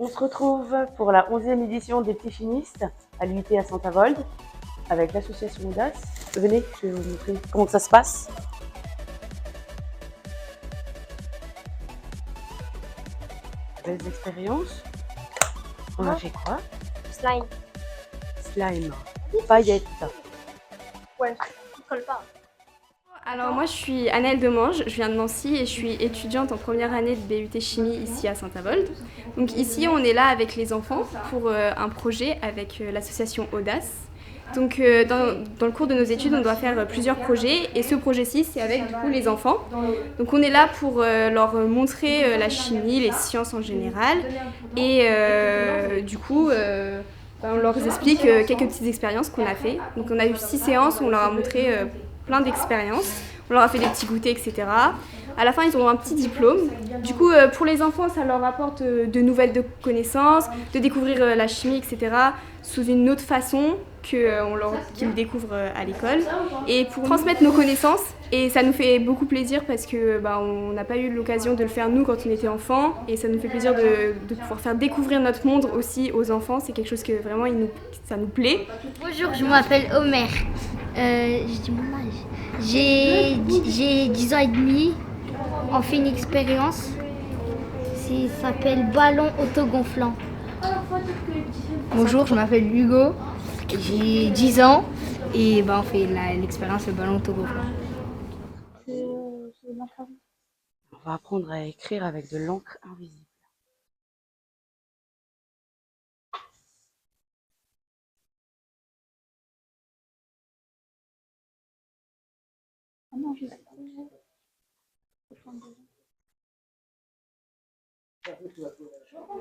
On se retrouve pour la 11e édition des petits chimistes à l'UIT à Saint-Avold avec l'association Audace. Venez, je vais vous montrer comment ça se passe. Belles expériences. On a fait quoi? Slime. Slime. Paillettes. Ouais, il colle pas. Alors moi je suis Annelle Demange, je viens de Nancy et je suis étudiante en première année de BUT Chimie ici à Saint-Avold. Donc ici on est là avec les enfants pour un projet avec l'association Audace. Donc dans le cours de nos études on doit faire plusieurs projets et ce projet-ci c'est avec du coup les enfants. Donc on est là pour leur montrer la chimie, les sciences en général et du coup on leur explique quelques petites expériences qu'on a fait. Donc on a eu 6 séances, on leur a montré plein d'expériences. On leur a fait des petits goûters, etc. À la fin, ils auront un petit diplôme. Du coup, pour les enfants, ça leur apporte de nouvelles connaissances, de découvrir la chimie, etc. sous une autre façon qu'ils découvrent à l'école. Et pour transmettre nos connaissances, et ça nous fait beaucoup plaisir parce que on n'a pas eu l'occasion de le faire nous quand on était enfants. Et ça nous fait plaisir de pouvoir faire découvrir notre monde aussi aux enfants. C'est quelque chose que vraiment ça nous plaît. Bonjour, je m'appelle Omer. Je dis mon âge. J'ai 10 ans et demi. On fait une expérience. Ça s'appelle ballon autogonflant. Bonjour, je m'appelle Hugo. J'ai 10 ans et on fait l'expérience ballon autogonflant. On va apprendre à écrire avec de l'encre invisible.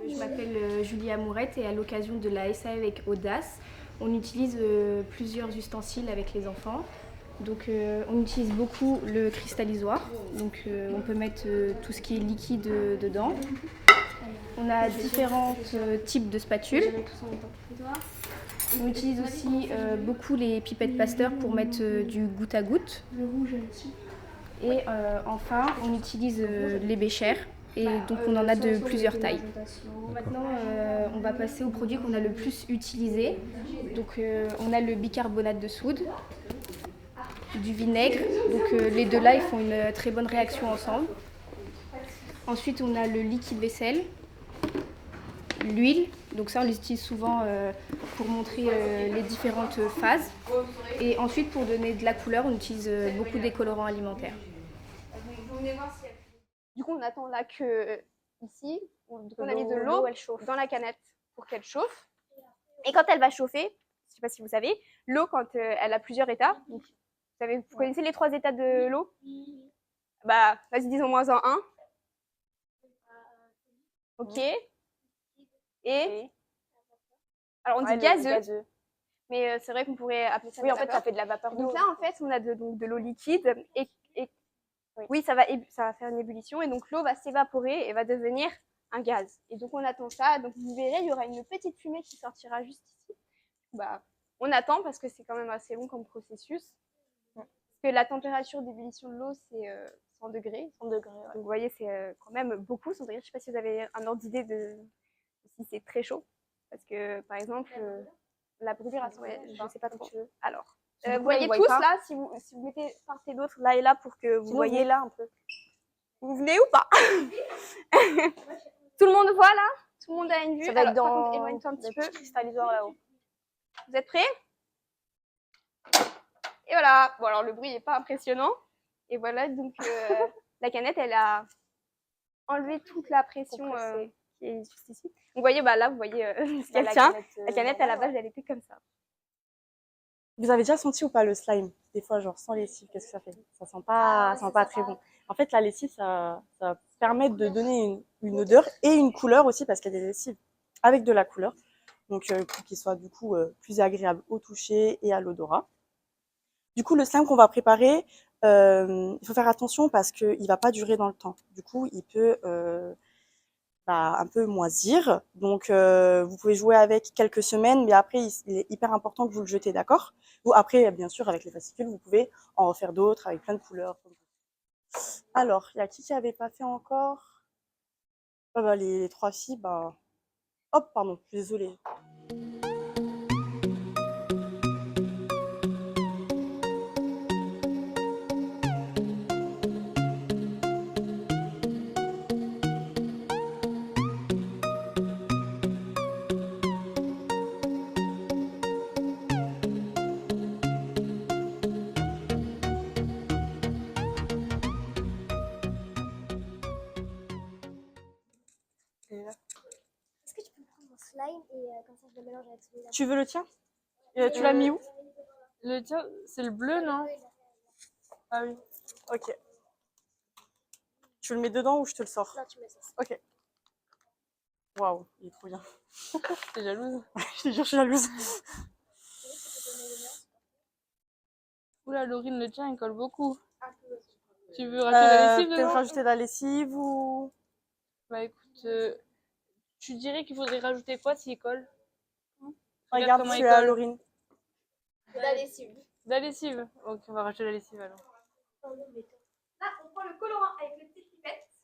Je m'appelle Julie Amourette et à l'occasion de la SAE avec Audace, on utilise plusieurs ustensiles avec les enfants. Donc on utilise beaucoup le cristallisoir, donc on peut mettre tout ce qui est liquide dedans. On a différents types de spatules. On utilise aussi beaucoup les pipettes Pasteur pour mettre du goutte à goutte. Et enfin, on utilise les béchères. Et donc on en a de plusieurs tailles. Maintenant, on va passer au produit qu'on a le plus utilisé. Donc on a le bicarbonate de soude, du vinaigre. Donc les deux là, ils font une très bonne réaction ensemble. Ensuite, on a le liquide vaisselle, l'huile. Donc ça, on l'utilise souvent pour montrer les différentes phases. Et ensuite, pour donner de la couleur, on utilise beaucoup des colorants alimentaires. Du coup, on attend là que ici, on a mis de l'eau dans la canette pour qu'elle chauffe. Et quand elle va chauffer, je ne sais pas si vous savez, l'eau, quand elle a plusieurs états, donc, vous connaissez les 3 états de l'eau? Vas-y, disons moins en 1. Ok. Et alors, on dit gazeux. Mais c'est vrai qu'on pourrait appeler ça. Oui, en fait, ça fait de la vapeur d'eau. Donc là, en fait, on a de l'eau liquide et oui, ça va faire une ébullition et donc l'eau va s'évaporer et va devenir un gaz. Et donc on attend ça. Donc vous verrez, il y aura une petite fumée qui sortira juste ici. On attend parce que c'est quand même assez long comme processus. Parce que la température d'ébullition de l'eau, c'est 100 degrés. 100 degrés, ouais. Donc vous voyez, c'est quand même beaucoup, 100 degrés. Je ne sais pas si vous avez un ordre d'idée de si c'est très chaud. Parce que, par exemple, la brûlure, je ne sais pas trop. Alors, vous voyez tous là, si vous mettez part et d'autre là et là pour que vous voyez là un peu. Vous venez ou pas? Tout le monde voit là? Tout le monde a une vue? Ça va être dans par contre, éloigne-toi un petit peu. Cristallisoire là-haut. Vous êtes prêts? Et voilà. Bon, alors le bruit n'est pas impressionnant. Et voilà, donc la canette, elle a enlevé toute la pression qui est juste ici. Donc, vous voyez, là, vous voyez ce qu'elle tient. La canette, à la base, elle était comme ça. Vous avez déjà senti ou pas le slime? Des fois, genre sans lessive, qu'est-ce que ça fait? Ça sent pas très bon. En fait, la lessive, ça permet de donner une odeur et une couleur aussi, parce qu'il y a des lessives avec de la couleur. Donc, pour qu'il soit du coup plus agréable au toucher et à l'odorat. Du coup, le slime qu'on va préparer, il faut faire attention parce qu'il va pas durer dans le temps. Du coup, il peut un peu moisir. Donc, vous pouvez jouer avec quelques semaines, mais après, il est hyper important que vous le jetez, d'accord? Ou après, bien sûr, avec les fascicules, vous pouvez en refaire d'autres avec plein de couleurs. Alors, il y a qui avait pas fait encore? Les 3 filles, Hop, pardon, je suis désolée. Est-ce que tu peux prendre mon slime et comme ça je le mélange avec celui-là? Tu veux le tien? Tu l'as mis où? Le tien, c'est le bleu, non? Ah oui. Ok. Tu le mets dedans ou je te le sors? Non, tu mets ça. Ok. Waouh, il est trop bien. T'es jalouse? Je te jure, je suis jalouse. Oula, Laurine, le tien, il colle beaucoup. Tu veux rajouter la lessive Peut-être dedans? rajouter de la lessive ou... Bah écoute, tu dirais qu'il faudrait rajouter quoi s'il colle? Regarde, comment tu il es à colle. Laurine. De la lessive. Ok, on va rajouter la lessive alors. Là, on prend le colorant avec les petites pipettes,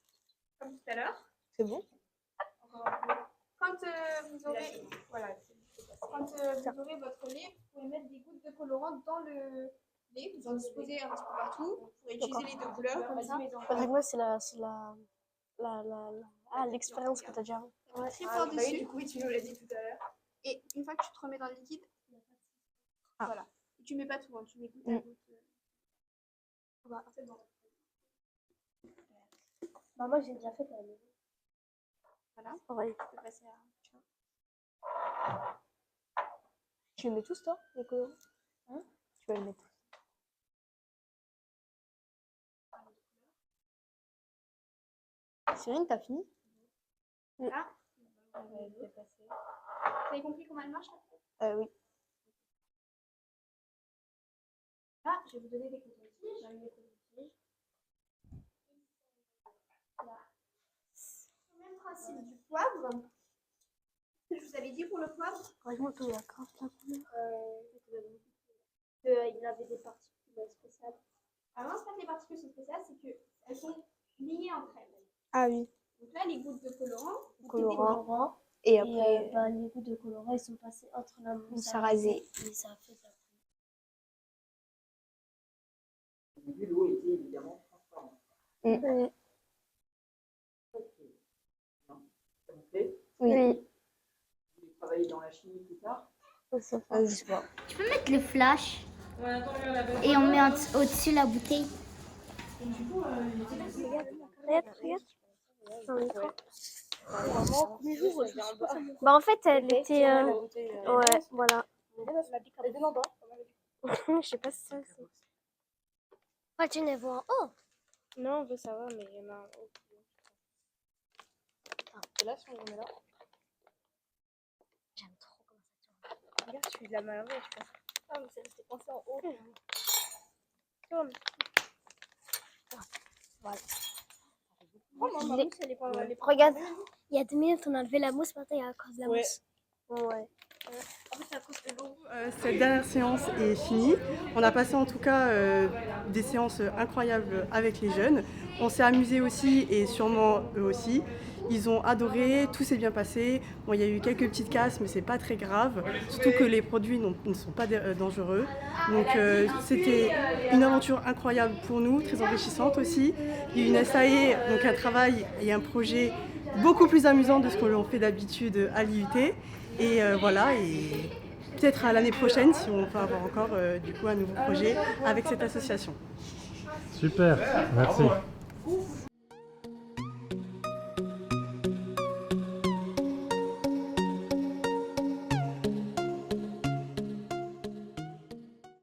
comme tout à l'heure. C'est bon? Quand vous aurez, votre lait, vous pouvez mettre des gouttes de colorant dans le lait. Vous en disposez un petit peu partout. Vous pourrez utiliser les deux couleurs comme ça. Moi, c'est l'expérience que tu as déjà. Très fort dessus. Du coup, tu nous l'as dit tout à l'heure. Et une fois que tu te remets dans le liquide, voilà. Et tu mets pas tout, hein, tu mets goutte à goutte. C'est bon. Bah, moi, j'ai déjà fait quand même. Voilà. Ouais. Tu peux passer à... Tu les mets tous, toi, les colorants? Hein? Tu vas les mettre tous. Cyrine, t'as fini? Voilà. Vous avez compris comment elle marche là? Oui. Là, je vais vous donner des cotons-tiges. J'ai mis des cotons-tiges. Là. Le même principe du poivre. Ce que je vous avais dit pour le poivre. Franchement, il y a grave la couleur. Il avait des particules spéciales. Alors non, c'est pas que les particules sont spéciales, c'est qu'elles sont liées entre elles. Ah oui. Donc là, les gouttes de colorant. Colorant. Et après, Les gouttes de colorant, ils sont passés entre la mousse à raser. et ça a fait ça. L'eau était évidemment transparente. Oui. Non, ça vous plaît? Oui. Vous voulez travailler dans la chimie plus tard? Je sais pas. Tu peux mettre le flash et on met au-dessus la bouteille. Regarde. Bah en fait elle était ouais voilà. Je sais pas si ça c'est. Ouais, tu n'es voir en haut. Non, on veut savoir, mais il y en a un autre. Et là si on le met là. J'aime trop comment ça tourne. Regarde, tu fais de la main je pense. Ah, mais c'est resté coincé en haut. Tourne. Voilà. Oh, non, ma mousse, elle est pas mal. Regarde, il y a 2 minutes on a enlevé la mousse, maintenant il y a à cause de la mousse. Ouais. En fait, c'est à cause de l'eau. Cette dernière séance est finie. On a passé en tout cas des séances incroyables avec les jeunes. On s'est amusé aussi et sûrement eux aussi. Ils ont adoré, tout s'est bien passé. Bon, il y a eu quelques petites casses, mais c'est pas très grave. Surtout que les produits ne sont pas dangereux. Donc c'était une aventure incroyable pour nous, très enrichissante aussi. Il y a eu une SAE, donc un travail et un projet beaucoup plus amusant de ce que l'on fait d'habitude à l'IUT. Et voilà, et peut-être à l'année prochaine si on peut avoir encore du coup un nouveau projet avec cette association. Super, merci.